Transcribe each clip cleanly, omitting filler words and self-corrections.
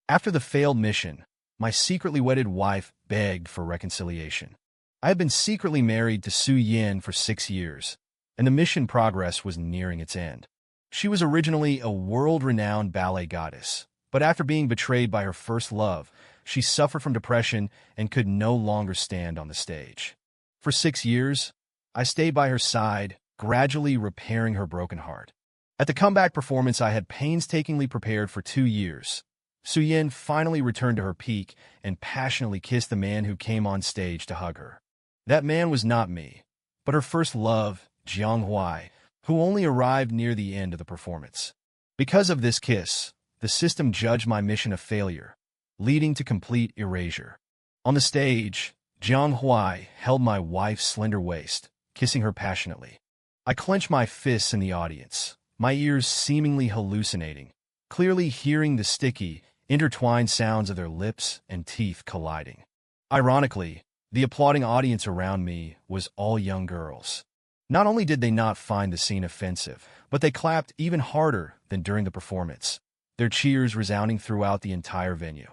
After the failed mission, my secretly wedded wife begged for reconciliation. I had been secretly married to Su Yin for 6 years, and the mission progress was nearing its end. She was originally a world-renowned ballet goddess, but after being betrayed by her first love, she suffered from depression and could no longer stand on the stage. For 6 years, I stayed by her side, gradually repairing her broken heart. At the comeback performance I had painstakingly prepared for 2 years, Su Yin finally returned to her peak and passionately kissed the man who came on stage to hug her. That man was not me, but her first love, Jiang Huai, who only arrived near the end of the performance. Because of this kiss, the system judged my mission a failure, leading to complete erasure. On the stage, Jiang Huai held my wife's slender waist, kissing her passionately. I clenched my fists in the audience, my ears seemingly hallucinating, clearly hearing the sticky, intertwined sounds of their lips and teeth colliding. Ironically, the applauding audience around me was all young girls. Not only did they not find the scene offensive, but they clapped even harder than during the performance, their cheers resounding throughout the entire venue.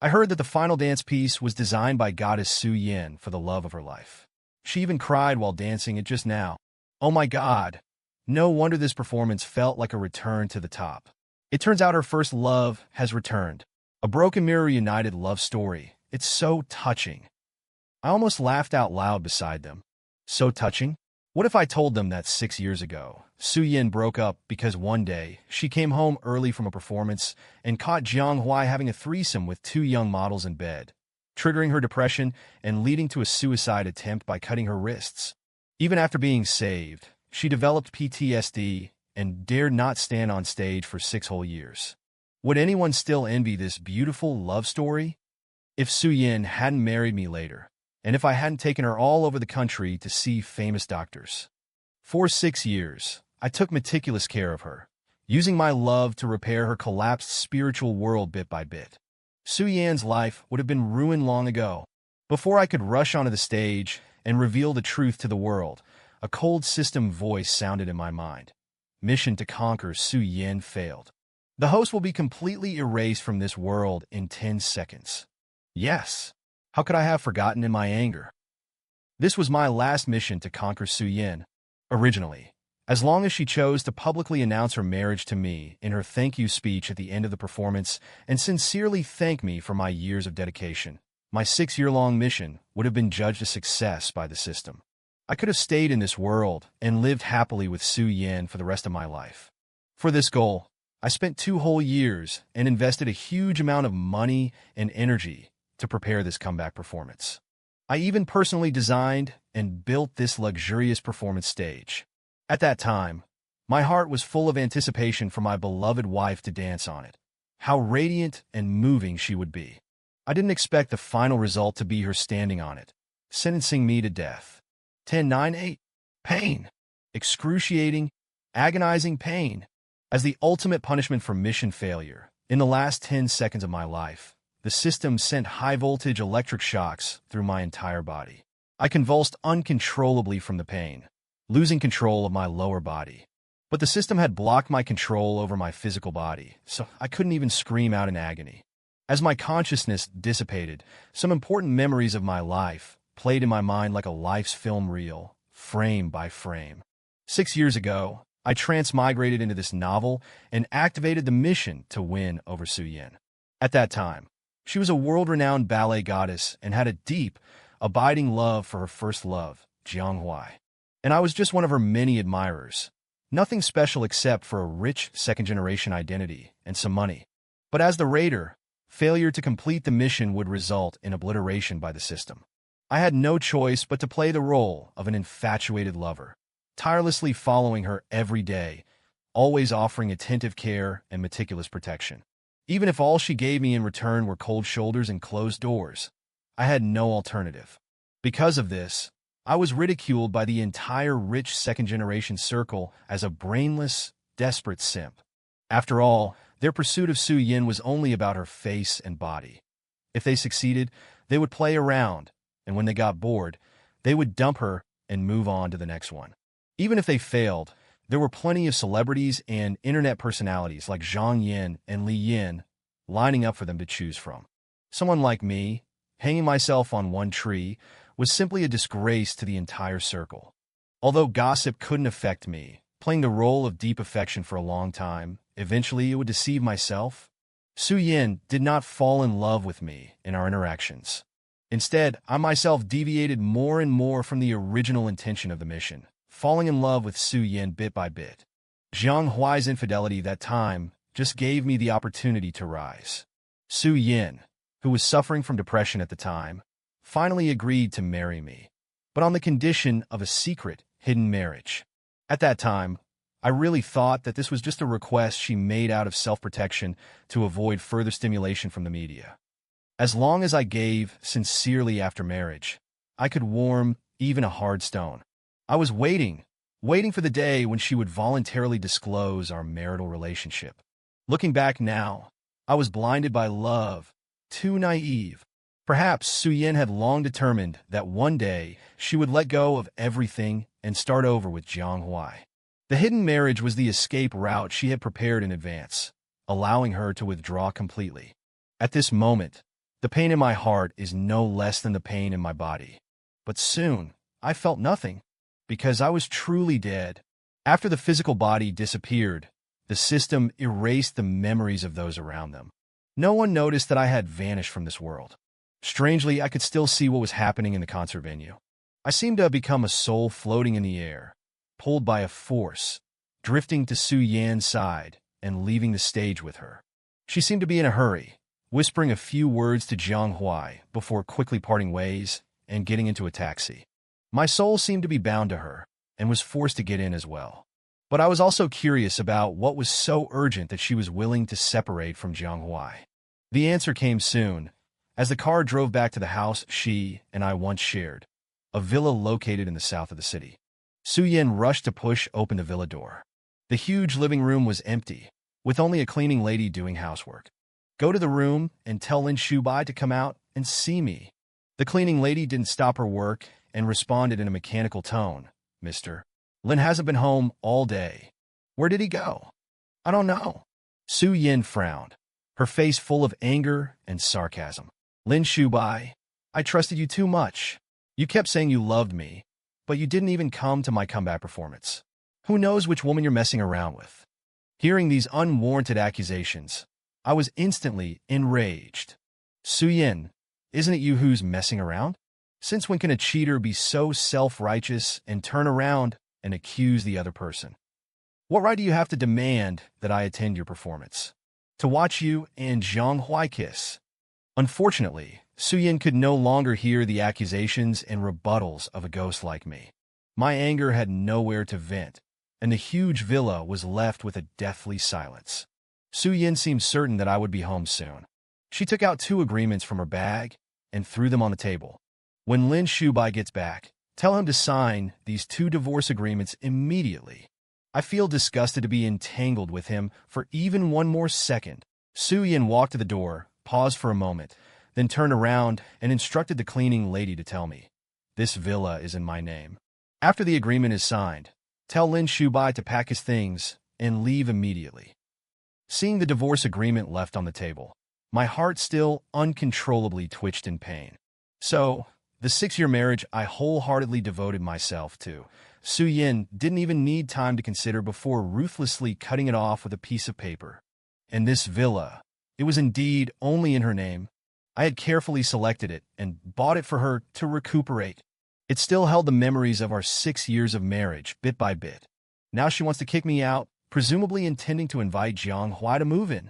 I heard that the final dance piece was designed by goddess Su Yin for the love of her life. She even cried while dancing it just now. Oh my God! No wonder this performance felt like a return to the top. It turns out her first love has returned. A broken mirror united love story. It's so touching. I almost laughed out loud beside them. So touching? What if I told them that 6 years ago, Su Yin broke up because one day she came home early from a performance and caught Jiang Huai having a threesome with 2 young models in bed, triggering her depression and leading to a suicide attempt by cutting her wrists. Even after being saved, she developed PTSD and dared not stand on stage for 6 whole years. Would anyone still envy this beautiful love story? If Su Yin hadn't married me later, and if I hadn't taken her all over the country to see famous doctors. For 6 years, I took meticulous care of her, using my love to repair her collapsed spiritual world bit by bit. Su Yin's life would have been ruined long ago. Before I could rush onto the stage and reveal the truth to the world, a cold system voice sounded in my mind. Mission to conquer Su Yin failed. The host will be completely erased from this world in 10 seconds. Yes. How could I have forgotten in my anger? This was my last mission to conquer Su Yin. Originally, as long as she chose to publicly announce her marriage to me in her thank you speech at the end of the performance and sincerely thank me for my years of dedication, my 6-year-long mission would have been judged a success by the system. I could have stayed in this world and lived happily with Su Yin for the rest of my life. For this goal, I spent 2 whole years and invested a huge amount of money and energy to prepare this comeback performance. I even personally designed and built this luxurious performance stage. At that time, my heart was full of anticipation for my beloved wife to dance on it. How radiant and moving she would be. I didn't expect the final result to be her standing on it, sentencing me to death. 10-9-8. Pain. Excruciating, agonizing pain. As the ultimate punishment for mission failure, in the last 10 seconds of my life, the system sent high-voltage electric shocks through my entire body. I convulsed uncontrollably from the pain, losing control of my lower body. But the system had blocked my control over my physical body, so I couldn't even scream out in agony. As my consciousness dissipated, some important memories of my life played in my mind like a life's film reel, frame by frame. 6 years ago, I transmigrated into this novel and activated the mission to win over Su Yin. At that time, she was a world-renowned ballet goddess and had a deep, abiding love for her first love, Jiang Huai. And I was just one of her many admirers. Nothing special except for a rich second-generation identity and some money. But as the raider, failure to complete the mission would result in obliteration by the system. I had no choice but to play the role of an infatuated lover, tirelessly following her every day, always offering attentive care and meticulous protection. Even if all she gave me in return were cold shoulders and closed doors, I had no alternative. Because of this, I was ridiculed by the entire rich second-generation circle as a brainless, desperate simp. After all, their pursuit of Su Yin was only about her face and body. If they succeeded, they would play around, and when they got bored, they would dump her and move on to the next one. Even if they failed, there were plenty of celebrities and internet personalities like Zhang Yin and Li Yin lining up for them to choose from. Someone like me, hanging myself on one tree, was simply a disgrace to the entire circle. Although gossip couldn't affect me, playing the role of deep affection for a long time, eventually it would deceive myself. Su Yin did not fall in love with me in our interactions. Instead, I myself deviated more and more from the original intention of the mission, falling in love with Su Yin bit by bit. Jiang Huai's infidelity that time just gave me the opportunity to rise. Su Yin, who was suffering from depression at the time, finally agreed to marry me, but on the condition of a secret, hidden marriage. At that time, I really thought that this was just a request she made out of self-protection to avoid further stimulation from the media. As long as I gave sincerely after marriage, I could warm even a hard stone. I was waiting for the day when she would voluntarily disclose our marital relationship. Looking back now, I was blinded by love, too naive. Perhaps Su Yin had long determined that one day she would let go of everything and start over with Jiang Huai. The hidden marriage was the escape route she had prepared in advance, allowing her to withdraw completely. At this moment, the pain in my heart is no less than the pain in my body. But soon, I felt nothing, because I was truly dead. After the physical body disappeared, the system erased the memories of those around them. No one noticed that I had vanished from this world. Strangely, I could still see what was happening in the concert venue. I seemed to have become a soul floating in the air, pulled by a force, drifting to Su Yan's side and leaving the stage with her. She seemed to be in a hurry, whispering a few words to Jiang Huai before quickly parting ways and getting into a taxi. My soul seemed to be bound to her and was forced to get in as well. But I was also curious about what was so urgent that she was willing to separate from Jiang Huai. The answer came soon, as the car drove back to the house she and I once shared, a villa located in the south of the city. Su Yin rushed to push open the villa door. The huge living room was empty, with only a cleaning lady doing housework. "Go to the room and tell Lin Shubai to come out and see me." The cleaning lady didn't stop her work and responded in a mechanical tone, "Mister, Lin hasn't been home all day. Where did he go?" "I don't know." Su Yin frowned, her face full of anger and sarcasm. "Lin Shubai, I trusted you too much. You kept saying you loved me, but you didn't even come to my comeback performance. Who knows which woman you're messing around with?" Hearing these unwarranted accusations, I was instantly enraged. "Su Yin, isn't it you who's messing around? Since when can a cheater be so self-righteous and turn around and accuse the other person? What right do you have to demand that I attend your performance? To watch you and Jiang Huai kiss?" Unfortunately, Su Yin could no longer hear the accusations and rebuttals of a ghost like me. My anger had nowhere to vent, and the huge villa was left with a deathly silence. Su Yin seemed certain that I would be home soon. She took out 2 agreements from her bag and threw them on the table. "When Lin Shubai gets back, tell him to sign these 2 divorce agreements immediately. I feel disgusted to be entangled with him for even one more second." Su Yin walked to the door, paused for a moment, then turned around and instructed the cleaning lady to tell me, "This villa is in my name. After the agreement is signed, tell Lin Shubai to pack his things and leave immediately." Seeing the divorce agreement left on the table, my heart still uncontrollably twitched in pain. So, the 6-year marriage I wholeheartedly devoted myself to, Su Yin didn't even need time to consider before ruthlessly cutting it off with a piece of paper. And this villa, it was indeed only in her name. I had carefully selected it and bought it for her to recuperate. It still held the memories of our 6 years of marriage, bit by bit. Now she wants to kick me out, presumably intending to invite Jiang Huai to move in.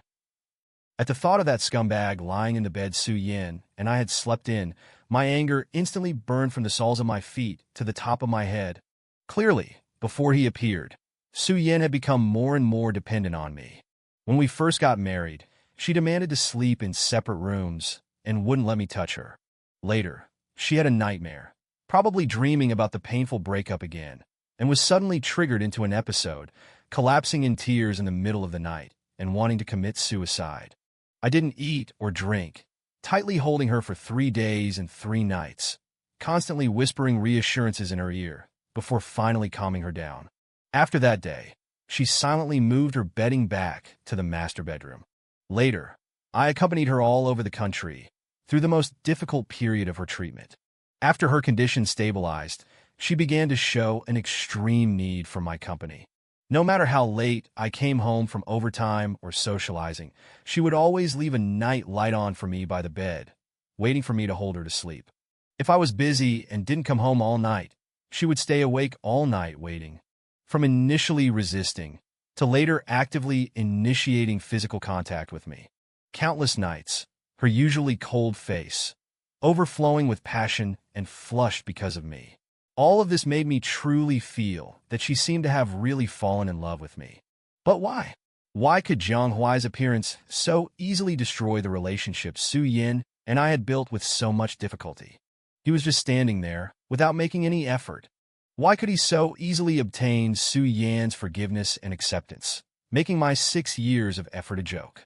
At the thought of that scumbag lying in the bed Su Yin and I had slept in, my anger instantly burned from the soles of my feet to the top of my head. Clearly, before he appeared, Su Yin had become more and more dependent on me. When we first got married, she demanded to sleep in separate rooms and wouldn't let me touch her. Later, she had a nightmare, probably dreaming about the painful breakup again, and was suddenly triggered into an episode, collapsing in tears in the middle of the night and wanting to commit suicide. I didn't eat or drink, tightly holding her for 3 days and 3 nights, constantly whispering reassurances in her ear before finally calming her down. After that day, she silently moved her bedding back to the master bedroom. Later, I accompanied her all over the country, through the most difficult period of her treatment. After her condition stabilized, she began to show an extreme need for my company. No matter how late I came home from overtime or socializing, she would always leave a night light on for me by the bed, waiting for me to hold her to sleep. If I was busy and didn't come home all night, she would stay awake all night waiting. From initially resisting to later actively initiating physical contact with me. Countless nights, her usually cold face, overflowing with passion and flushed because of me. All of this made me truly feel that she seemed to have really fallen in love with me. But why? Why could Jiang Huai's appearance so easily destroy the relationship Su Yin and I had built with so much difficulty? He was just standing there, without making any effort. Why could he so easily obtain Su Yan's forgiveness and acceptance, making my 6 years of effort a joke?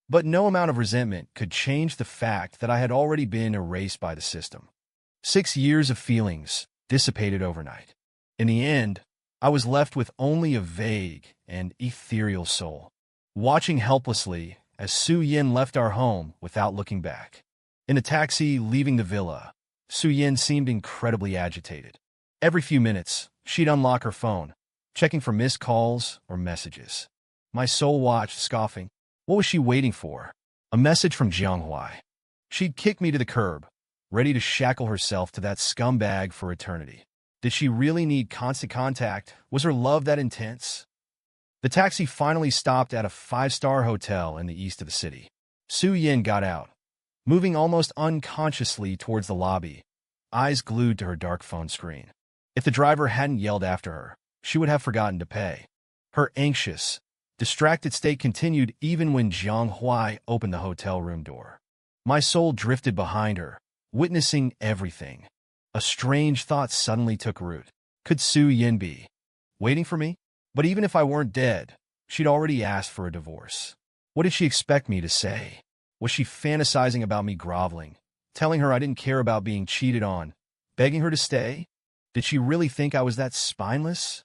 But no amount of resentment could change the fact that I had already been erased by the system. 6 years of feelings dissipated overnight. In the end, I was left with only a vague and ethereal soul, watching helplessly as Su Yin left our home without looking back. In a taxi leaving the villa, Su Yin seemed incredibly agitated. Every few minutes, she'd unlock her phone, checking for missed calls or messages. My soul watched, scoffing. What was she waiting for? A message from Jiang Huai. She'd kick me to the curb, ready to shackle herself to that scumbag for eternity. Did she really need constant contact? Was her love that intense? The taxi finally stopped at a 5-star hotel in the east of the city. Su Yin got out, moving almost unconsciously towards the lobby, eyes glued to her dark phone screen. If the driver hadn't yelled after her, she would have forgotten to pay. Her anxious, distracted state continued even when Jiang Huai opened the hotel room door. My soul drifted behind her, witnessing everything. A strange thought suddenly took root. Could Su Yin be waiting for me? But even if I weren't dead, she'd already asked for a divorce. What did she expect me to say? Was she fantasizing about me groveling, telling her I didn't care about being cheated on, begging her to stay? Did she really think I was that spineless?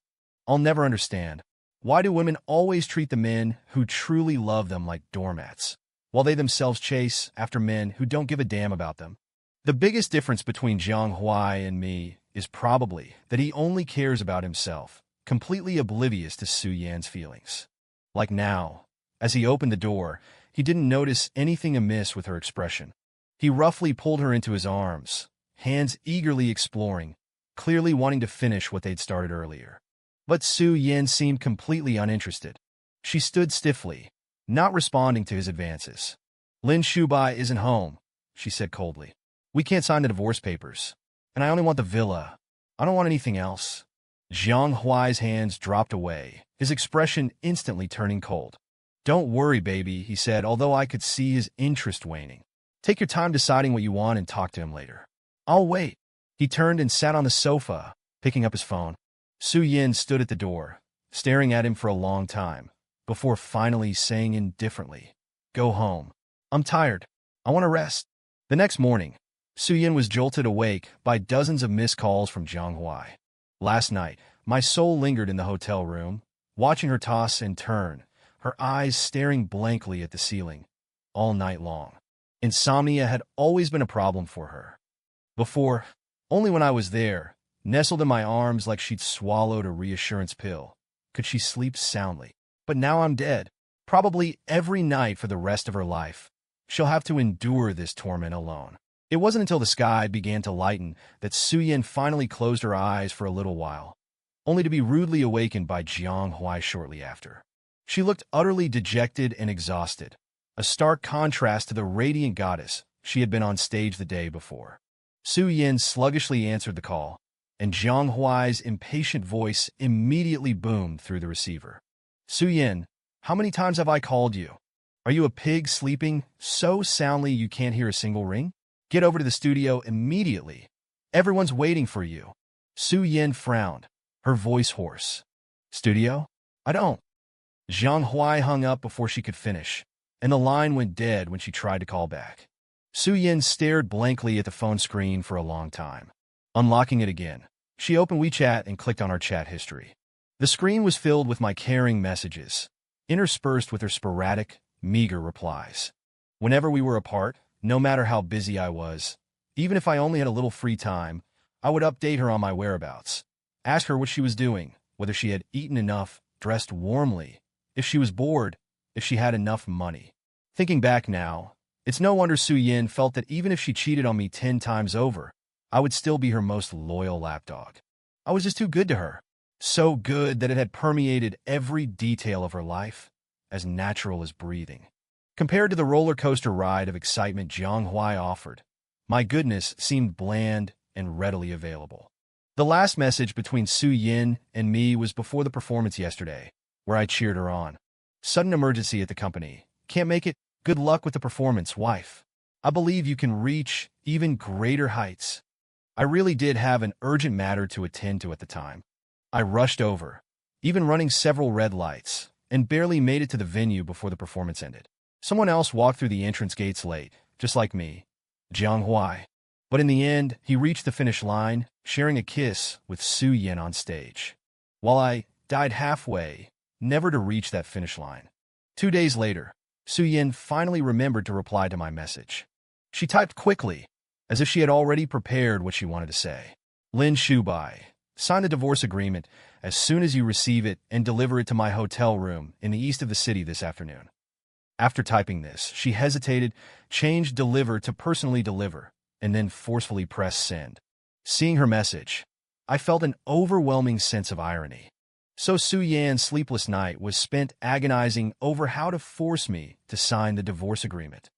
I'll never understand. Why do women always treat the men who truly love them like doormats, while they themselves chase after men who don't give a damn about them? The biggest difference between Jiang Huai and me is probably that he only cares about himself, completely oblivious to Su Yan's feelings. Like now, as he opened the door, he didn't notice anything amiss with her expression. He roughly pulled her into his arms, hands eagerly exploring, clearly wanting to finish what they'd started earlier. But Su Yin seemed completely uninterested. She stood stiffly, not responding to his advances. Lin Shubai isn't home, she said coldly. We can't sign the divorce papers. And I only want the villa. I don't want anything else. Jiang Huai's hands dropped away, his expression instantly turning cold. Don't worry, baby, he said, although I could see his interest waning. Take your time deciding what you want and talk to him later. I'll wait. He turned and sat on the sofa, picking up his phone. Su Yin stood at the door, staring at him for a long time, before finally saying indifferently, Go home. I'm tired. I want to rest. The next morning, Su Yin was jolted awake by dozens of missed calls from Jiang Huai. Last night, my soul lingered in the hotel room, watching her toss and turn, her eyes staring blankly at the ceiling, all night long. Insomnia had always been a problem for her. Before, only when I was there, nestled in my arms like she'd swallowed a reassurance pill, could she sleep soundly. But now I'm dead. Probably every night for the rest of her life, she'll have to endure this torment alone. It wasn't until the sky began to lighten that Su Yin finally closed her eyes for a little while, only to be rudely awakened by Jiang Huai shortly after. She looked utterly dejected and exhausted, a stark contrast to the radiant goddess she had been on stage the day before. Su Yin sluggishly answered the call, and Jiang Huai's impatient voice immediately boomed through the receiver. Su Yin, how many times have I called you? Are you a pig sleeping so soundly you can't hear a single ring? Get over to the studio immediately. Everyone's waiting for you. Su Yin frowned, her voice hoarse. Studio? I don't. Jiang Huai hung up before she could finish, and the line went dead when she tried to call back. Su Yin stared blankly at the phone screen for a long time. Unlocking it again, she opened WeChat and clicked on our chat history. The screen was filled with my caring messages, interspersed with her sporadic, meager replies. Whenever we were apart, no matter how busy I was, even if I only had a little free time, I would update her on my whereabouts, ask her what she was doing, whether she had eaten enough, dressed warmly, if she was bored, if she had enough money. Thinking back now, it's no wonder Su Yin felt that even if she cheated on me 10 times over, I would still be her most loyal lapdog. I was just too good to her. So good that it had permeated every detail of her life, as natural as breathing. Compared to the roller coaster ride of excitement Jiang Huai offered, my goodness seemed bland and readily available. The last message between Su Yin and me was before the performance yesterday, where I cheered her on. Sudden emergency at the company. Can't make it. Good luck with the performance, wife. I believe you can reach even greater heights. I really did have an urgent matter to attend to at the time. I rushed over, even running several red lights, and barely made it to the venue before the performance ended. Someone else walked through the entrance gates late, just like me, Jiang Huai. But in the end, he reached the finish line, sharing a kiss with Su Yin on stage. While I died halfway, never to reach that finish line. 2 days later, Su Yin finally remembered to reply to my message. She typed quickly, as if she had already prepared what she wanted to say. Lin Shubai, sign the divorce agreement as soon as you receive it and deliver it to my hotel room in the east of the city this afternoon. After typing this, she hesitated, changed deliver to personally deliver, and then forcefully pressed send. Seeing her message, I felt an overwhelming sense of irony. So Su Yan's sleepless night was spent agonizing over how to force me to sign the divorce agreement.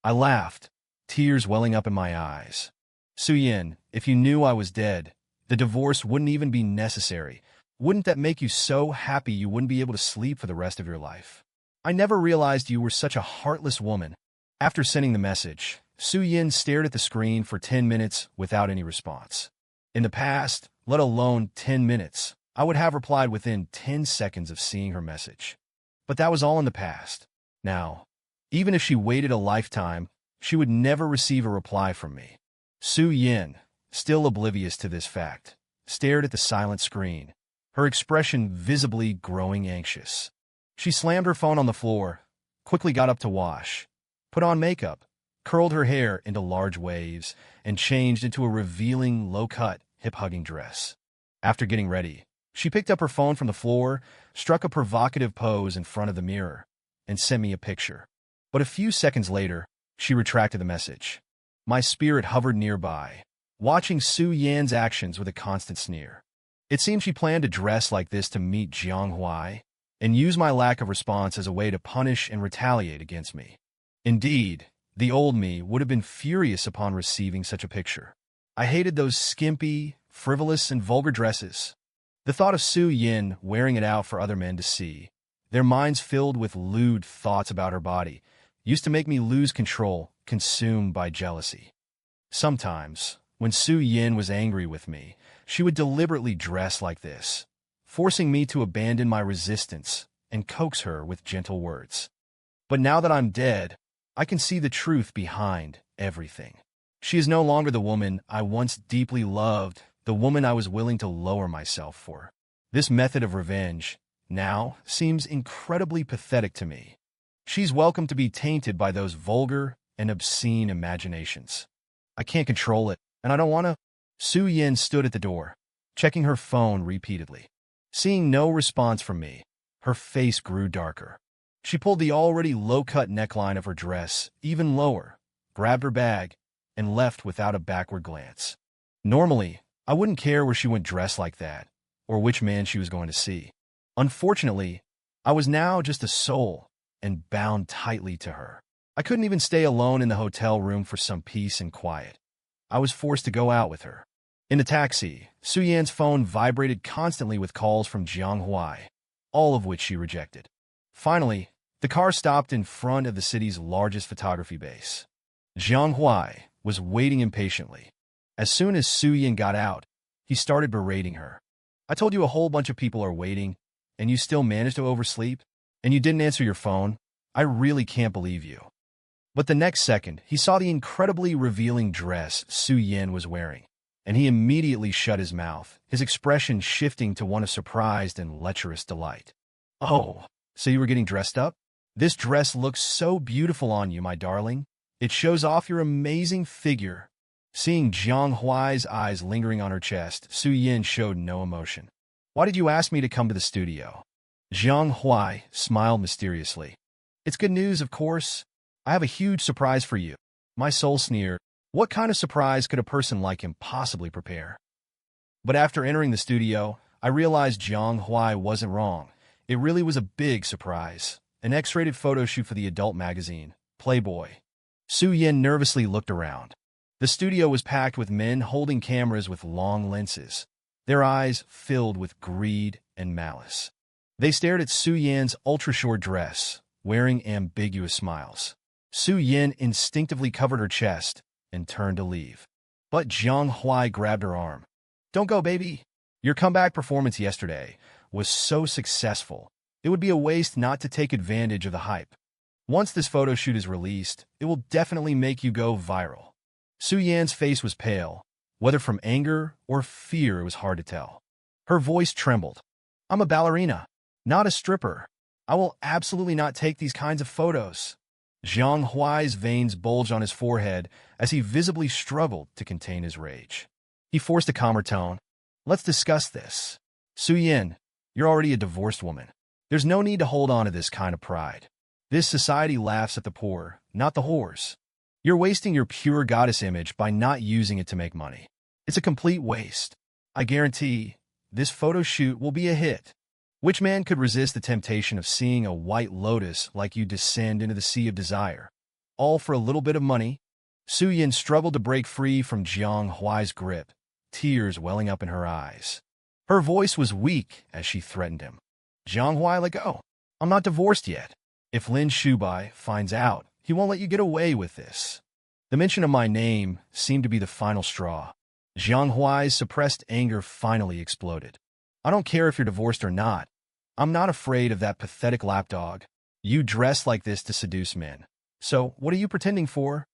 I laughed, tears welling up in my eyes. Su Yan, if you knew I was dead, the divorce wouldn't even be necessary. Wouldn't that make you so happy you wouldn't be able to sleep for the rest of your life? I never realized you were such a heartless woman. After sending the message, Su Yin stared at the screen for 10 minutes without any response. In the past, let alone 10 minutes, I would have replied within 10 seconds of seeing her message. But that was all in the past. Now, even if she waited a lifetime, she would never receive a reply from me. Su Yin, still oblivious to this fact, stared at the silent screen, her expression visibly growing anxious. She slammed her phone on the floor, quickly got up to wash, put on makeup, curled her hair into large waves, and changed into a revealing, low-cut, hip-hugging dress. After getting ready, she picked up her phone from the floor, struck a provocative pose in front of the mirror, and sent me a picture. But a few seconds later, she retracted the message. My spirit hovered nearby, watching Su Yan's actions with a constant sneer. It seemed she planned to dress like this to meet Jiang Huai, and use my lack of response as a way to punish and retaliate against me. Indeed, the old me would have been furious upon receiving such a picture. I hated those skimpy, frivolous, and vulgar dresses. The thought of Su Yin wearing it out for other men to see, their minds filled with lewd thoughts about her body, used to make me lose control, consumed by jealousy. Sometimes, when Su Yin was angry with me, she would deliberately dress like this, forcing me to abandon my resistance and coax her with gentle words. But now that I'm dead, I can see the truth behind everything. She is no longer the woman I once deeply loved, the woman I was willing to lower myself for. This method of revenge, now, seems incredibly pathetic to me. She's welcome to be tainted by those vulgar and obscene imaginations. I can't control it, and I don't want to. Su Yin stood at the door, checking her phone repeatedly. Seeing no response from me, her face grew darker. She pulled the already low-cut neckline of her dress even lower, grabbed her bag, and left without a backward glance. Normally, I wouldn't care where she went dressed like that, or which man she was going to see. Unfortunately, I was now just a soul, and bound tightly to her. I couldn't even stay alone in the hotel room for some peace and quiet. I was forced to go out with her. In the taxi, Su Yan's phone vibrated constantly with calls from Jiang Huai, all of which she rejected. Finally, the car stopped in front of the city's largest photography base. Jiang Huai was waiting impatiently. As soon as Su Yan got out, he started berating her. I told you a whole bunch of people are waiting, and you still managed to oversleep? And you didn't answer your phone? I really can't believe you. But the next second, he saw the incredibly revealing dress Su Yan was wearing, and he immediately shut his mouth, his expression shifting to one of surprised and lecherous delight. Oh, so you were getting dressed up? This dress looks so beautiful on you, my darling. It shows off your amazing figure. Seeing Jiang Huai's eyes lingering on her chest, Su Yin showed no emotion. Why did you ask me to come to the studio? Jiang Huai smiled mysteriously. It's good news, of course. I have a huge surprise for you. My soul sneered. What kind of surprise could a person like him possibly prepare? But after entering the studio, I realized Jiang Huai wasn't wrong. It really was a big surprise. An X-rated photo shoot for the adult magazine, Playboy. Su Yin nervously looked around. The studio was packed with men holding cameras with long lenses, their eyes filled with greed and malice. They stared at Su Yin's ultra-short dress, wearing ambiguous smiles. Su Yin instinctively covered her chest and turned to leave. But Jiang Huai grabbed her arm. Don't go, baby. Your comeback performance yesterday was so successful. It would be a waste not to take advantage of the hype. Once this photo shoot is released, it will definitely make you go viral. Su Yan's face was pale. Whether from anger or fear, it was hard to tell. Her voice trembled. I'm a ballerina, not a stripper. I will absolutely not take these kinds of photos. Jiang Huai's veins bulged on his forehead as he visibly struggled to contain his rage. He forced a calmer tone. Let's discuss this. Su Yin, you're already a divorced woman. There's no need to hold on to this kind of pride. This society laughs at the poor, not the whores. You're wasting your pure goddess image by not using it to make money. It's a complete waste. I guarantee this photo shoot will be a hit. Which man could resist the temptation of seeing a white lotus like you descend into the sea of desire? All for a little bit of money? Su Yin struggled to break free from Jiang Huai's grip, tears welling up in her eyes. Her voice was weak as she threatened him. Jiang Huai, let go. I'm not divorced yet. If Lin Shubai finds out, he won't let you get away with this. The mention of my name seemed to be the final straw. Jiang Huai's suppressed anger finally exploded. I don't care if you're divorced or not. I'm not afraid of that pathetic lapdog. You dress like this to seduce men. So, what are you pretending for?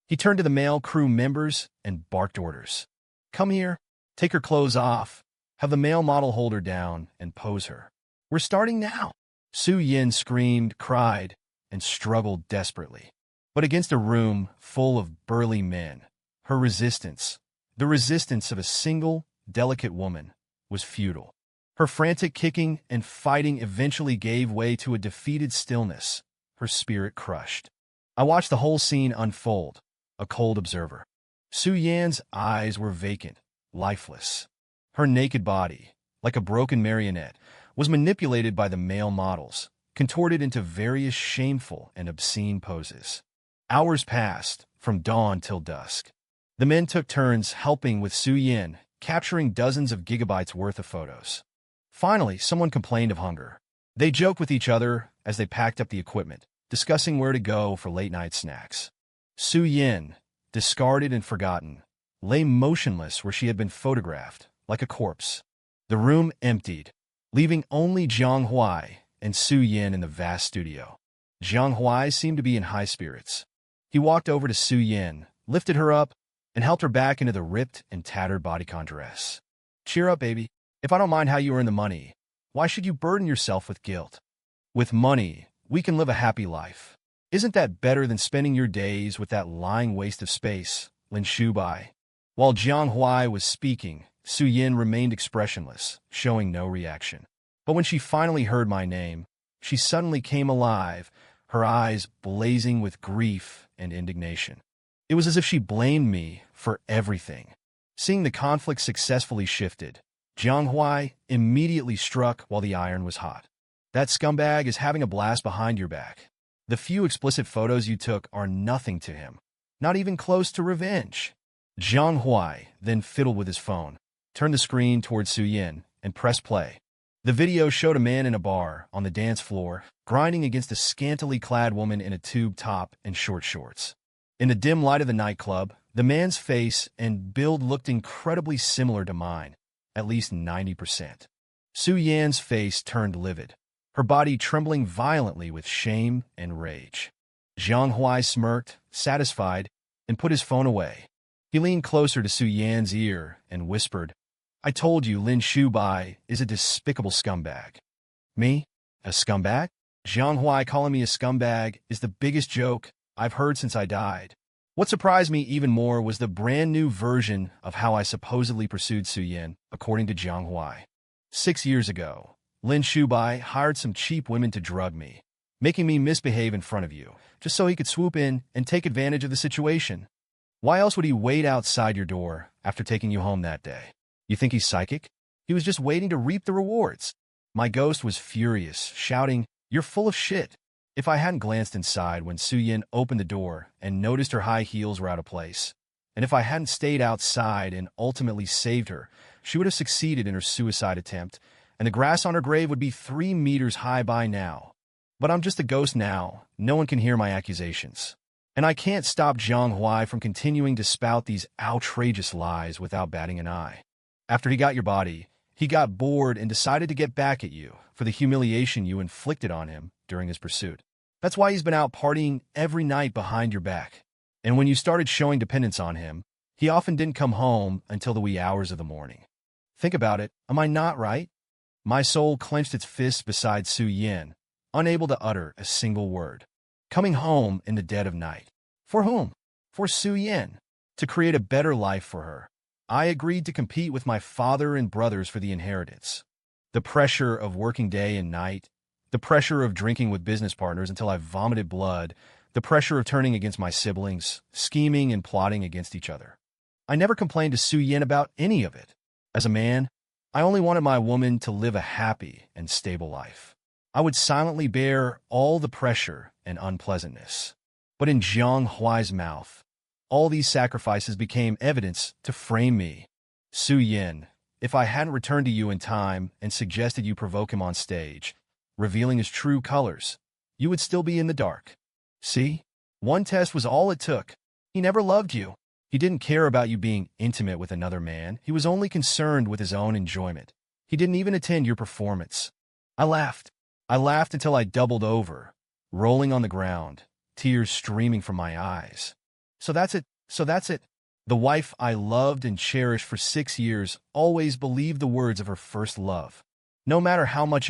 He turned to the male crew members and barked orders. Come here, take her clothes off, have the male model hold her down and pose her. We're starting now. Su Yin screamed, cried, and struggled desperately. But against a room full of burly men, her resistance, the resistance of a single, delicate woman, was futile. Her frantic kicking and fighting eventually gave way to a defeated stillness, her spirit crushed. I watched the whole scene unfold, a cold observer. Su Yan's eyes were vacant, lifeless. Her naked body, like a broken marionette, was manipulated by the male models, contorted into various shameful and obscene poses. Hours passed, from dawn till dusk. The men took turns helping with Su Yin, capturing dozens of gigabytes worth of photos. Finally, someone complained of hunger. They joked with each other as they packed up the equipment, discussing where to go for late-night snacks. Su Yin, discarded and forgotten, lay motionless where she had been photographed, like a corpse. The room emptied, leaving only Jiang Huai and Su Yin in the vast studio. Jiang Huai seemed to be in high spirits. He walked over to Su Yin, lifted her up, and helped her back into the ripped and tattered bodycon dress. Cheer up, baby. If I don't mind how you earn the money, why should you burden yourself with guilt? With money, we can live a happy life. Isn't that better than spending your days with that lying waste of space, Lin Shubai? While Jiang Huai was speaking, Su Yin remained expressionless, showing no reaction. But when she finally heard my name, she suddenly came alive, her eyes blazing with grief and indignation. It was as if she blamed me for everything. Seeing the conflict successfully shifted, Jiang Huai immediately struck while the iron was hot. That scumbag is having a blast behind your back. The few explicit photos you took are nothing to him, not even close to revenge. Jiang Huai then fiddled with his phone, turned the screen towards Su Yin, and pressed play. The video showed a man in a bar on the dance floor, grinding against a scantily clad woman in a tube top and short shorts. In the dim light of the nightclub, the man's face and build looked incredibly similar to mine, at least 90%. Su Yan's face turned livid, her body trembling violently with shame and rage. Jiang Huai smirked, satisfied, and put his phone away. He leaned closer to Su Yan's ear and whispered, I told you Lin Shubai is a despicable scumbag. Me? A scumbag? Jiang Huai calling me a scumbag is the biggest joke I've heard since I died. What surprised me even more was the brand new version of how I supposedly pursued Su Yin, according to Jiang Huai. 6 years ago, Lin Shubai hired some cheap women to drug me, making me misbehave in front of you, just so he could swoop in and take advantage of the situation. Why else would he wait outside your door after taking you home that day? You think he's psychic? He was just waiting to reap the rewards. My ghost was furious, shouting, "You're full of shit." If I hadn't glanced inside when Su Yin opened the door and noticed her high heels were out of place, and if I hadn't stayed outside and ultimately saved her, she would have succeeded in her suicide attempt, and the grass on her grave would be 3 meters high by now. But I'm just a ghost now. No one can hear my accusations. And I can't stop Jiang Huai from continuing to spout these outrageous lies without batting an eye. After he got your body, he got bored and decided to get back at you for the humiliation you inflicted on him during his pursuit. That's why he's been out partying every night behind your back. And when you started showing dependence on him, he often didn't come home until the wee hours of the morning. Think about it, am I not right? My soul clenched its fists beside Su Yin, unable to utter a single word. Coming home in the dead of night. For whom? For Su Yin. To create a better life for her. I agreed to compete with my father and brothers for the inheritance. The pressure of working day and night, the pressure of drinking with business partners until I vomited blood, the pressure of turning against my siblings, scheming and plotting against each other. I never complained to Su Yin about any of it. As a man, I only wanted my woman to live a happy and stable life. I would silently bear all the pressure and unpleasantness. But in Jiang Huai's mouth, all these sacrifices became evidence to frame me. Su Yin, if I hadn't returned to you in time and suggested you provoke him on stage, revealing his true colors, you would still be in the dark. See? One test was all it took. He never loved you. He didn't care about you being intimate with another man. He was only concerned with his own enjoyment. He didn't even attend your performance. I laughed. I laughed until I doubled over, rolling on the ground, tears streaming from my eyes. So that's it. So that's it. The wife I loved and cherished for 6 years always believed the words of her first love. No matter how much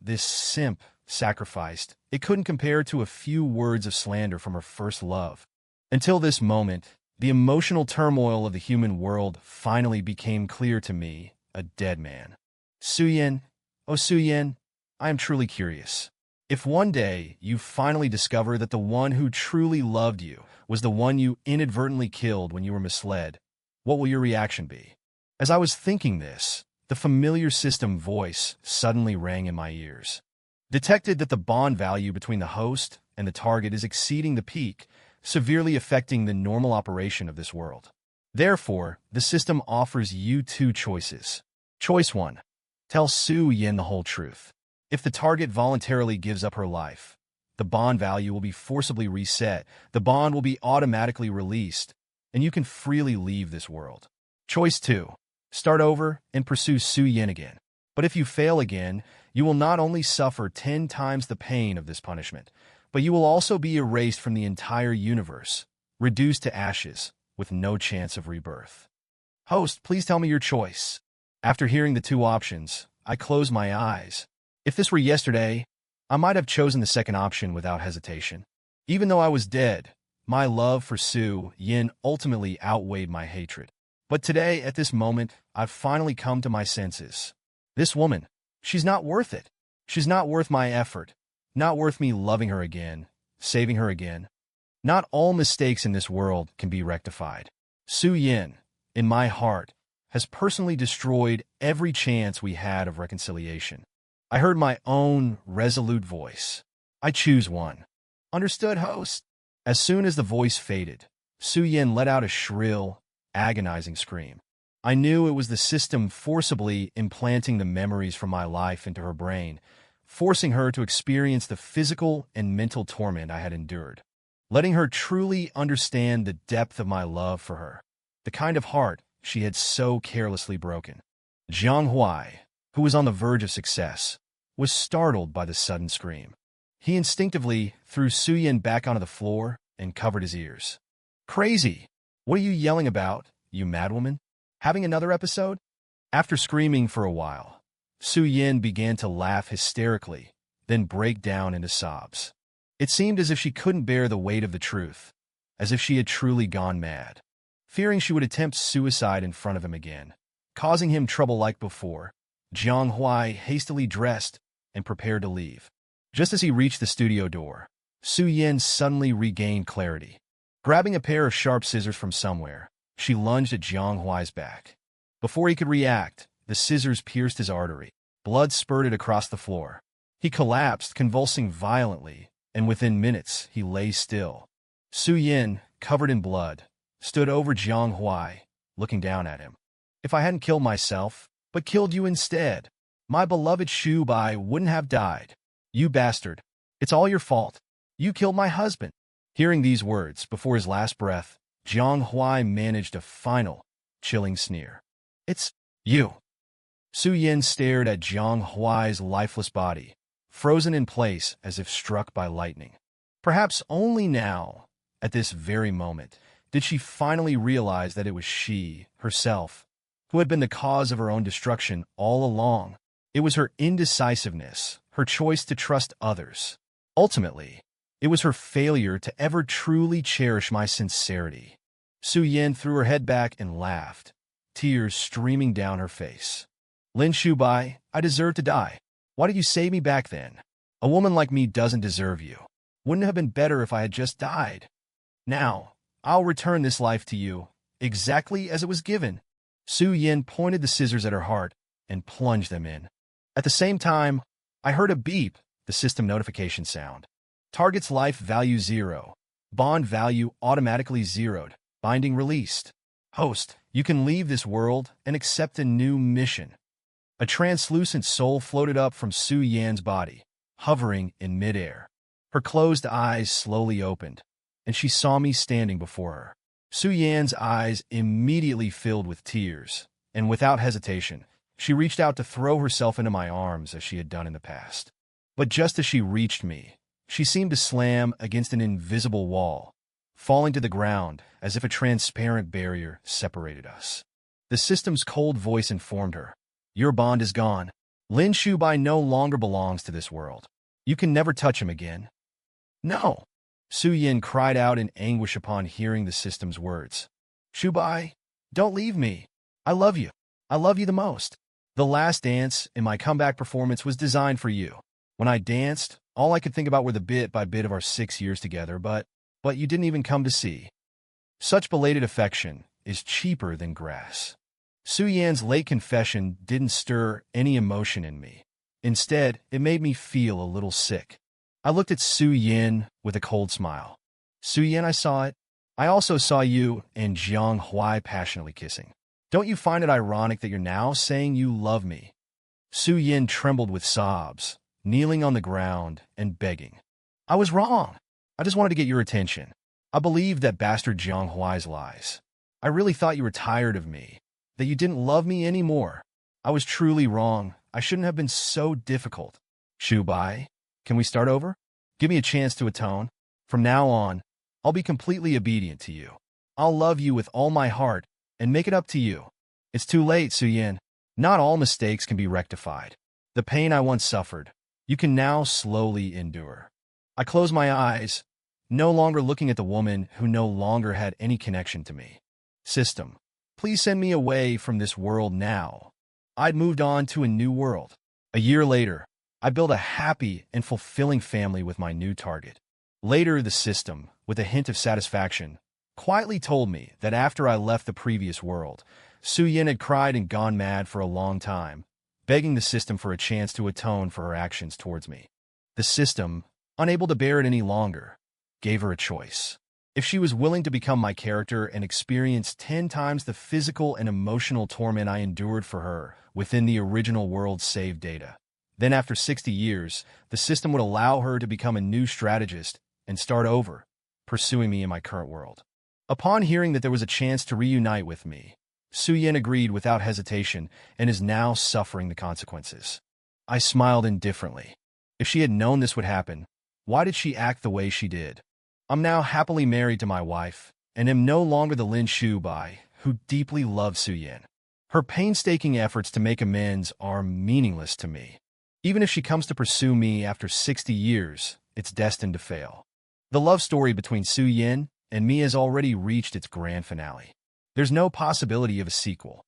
this simp, sacrificed, it couldn't compare to a few words of slander from her first love. Until this moment, the emotional turmoil of the human world finally became clear to me, a dead man. Su Yin, oh Su Yin, I am truly curious. If one day you finally discover that the one who truly loved you was the one you inadvertently killed when you were misled, what will your reaction be? As I was thinking this, the familiar system voice suddenly rang in my ears. Detected that the bond value between the host and the target is exceeding the peak, severely affecting the normal operation of this world. Therefore, the system offers you 2 choices. Choice 1. Tell Su Yin the whole truth. If the target voluntarily gives up her life, the bond value will be forcibly reset, the bond will be automatically released, and you can freely leave this world. Choice 2. Start over and pursue Su Yin again. But if you fail again, you will not only suffer 10 times the pain of this punishment, but you will also be erased from the entire universe, reduced to ashes, with no chance of rebirth. Host, please tell me your choice. After hearing the 2 options, I closed my eyes. If this were yesterday, I might have chosen the second option without hesitation. Even though I was dead, my love for Su Yin ultimately outweighed my hatred. But today, at this moment, I've finally come to my senses. This woman, she's not worth it. She's not worth my effort. Not worth me loving her again, saving her again. Not all mistakes in this world can be rectified. Su Yin, in my heart, has personally destroyed every chance we had of reconciliation. I heard my own resolute voice. I choose one. Understood, host? As soon as the voice faded, Su Yin let out a shrill, agonizing scream. I knew it was the system forcibly implanting the memories from my life into her brain, forcing her to experience the physical and mental torment I had endured, letting her truly understand the depth of my love for her, the kind of heart she had so carelessly broken. Jiang Huai, who was on the verge of success, was startled by the sudden scream. He instinctively threw Su Yin back onto the floor and covered his ears. Crazy! What are you yelling about, you madwoman? Having another episode? After screaming for a while, Su Yin began to laugh hysterically, then break down into sobs. It seemed as if she couldn't bear the weight of the truth, as if she had truly gone mad. Fearing she would attempt suicide in front of him again, causing him trouble like before, Jiang Huai hastily dressed and prepared to leave. Just as he reached the studio door, Su Yin suddenly regained clarity. Grabbing a pair of sharp scissors from somewhere, she lunged at Jiang Huai's back. Before he could react, the scissors pierced his artery. Blood spurted across the floor. He collapsed, convulsing violently, and within minutes he lay still. Su Yin, covered in blood, stood over Jiang Huai, looking down at him. If I hadn't killed myself, but killed you instead, my beloved Shu Bai wouldn't have died. You bastard. It's all your fault. You killed my husband. Hearing these words before his last breath, Jiang Huai managed a final, chilling sneer. It's you. Su Yin stared at Jiang Huai's lifeless body, frozen in place as if struck by lightning. Perhaps only now, at this very moment, did she finally realize that it was she, herself, who had been the cause of her own destruction all along. It was her indecisiveness, her choice to trust others. Ultimately, it was her failure to ever truly cherish my sincerity. Su Yin threw her head back and laughed, tears streaming down her face. Lin Shubai, I deserve to die. Why did you save me back then? A woman like me doesn't deserve you. Wouldn't it have been better if I had just died? Now, I'll return this life to you, exactly as it was given. Su Yin pointed the scissors at her heart and plunged them in. At the same time, I heard a beep, the system notification sound. Target's life value 0. Bond value automatically zeroed. Binding released. Host, you can leave this world and accept a new mission. A translucent soul floated up from Su Yan's body, hovering in midair. Her closed eyes slowly opened, and she saw me standing before her. Su Yan's eyes immediately filled with tears, and without hesitation, she reached out to throw herself into my arms as she had done in the past. But just as she reached me, she seemed to slam against an invisible wall, falling to the ground as if a transparent barrier separated us. The system's cold voice informed her, your bond is gone. Lin Shubai no longer belongs to this world. You can never touch him again. No! Su Yin cried out in anguish upon hearing the system's words. Shubai, don't leave me. I love you. I love you the most. The last dance in my comeback performance was designed for you. When I danced, all I could think about were the bit by bit of our 6 years together, but you didn't even come to see. Such belated affection is cheaper than grass. Su Yan's late confession didn't stir any emotion in me. Instead, it made me feel a little sick. I looked at Su Yin with a cold smile. Su Yin, I saw it. I also saw you and Jiang Huai passionately kissing. Don't you find it ironic that you're now saying you love me? Su Yin trembled with sobs, kneeling on the ground and begging. I was wrong. I just wanted to get your attention. I believed that bastard Jiang Huai's lies. I really thought you were tired of me, that you didn't love me anymore. I was truly wrong. I shouldn't have been so difficult. Shu Bai, can we start over? Give me a chance to atone. From now on, I'll be completely obedient to you. I'll love you with all my heart and make it up to you. It's too late, Su Yin. Not all mistakes can be rectified. The pain I once suffered, you can now slowly endure. I closed my eyes, no longer looking at the woman who no longer had any connection to me. System, please send me away from this world now. I'd moved on to a new world. A year later, I built a happy and fulfilling family with my new target. Later, the system, with a hint of satisfaction, quietly told me that after I left the previous world, Su Yin had cried and gone mad for a long time, begging the system for a chance to atone for her actions towards me. The system, unable to bear it any longer, gave her a choice. If she was willing to become my character and experience 10 times the physical and emotional torment I endured for her within the original world's saved data, then after 60 years, the system would allow her to become a new strategist and start over, pursuing me in my current world. Upon hearing that there was a chance to reunite with me, Su Yin agreed without hesitation and is now suffering the consequences. I smiled indifferently. If she had known this would happen, why did she act the way she did? I'm now happily married to my wife, and am no longer the Lin Shubai who deeply loves Su Yin. Her painstaking efforts to make amends are meaningless to me. Even if she comes to pursue me after 60 years, it's destined to fail. The love story between Su Yin and me has already reached its grand finale. There's no possibility of a sequel.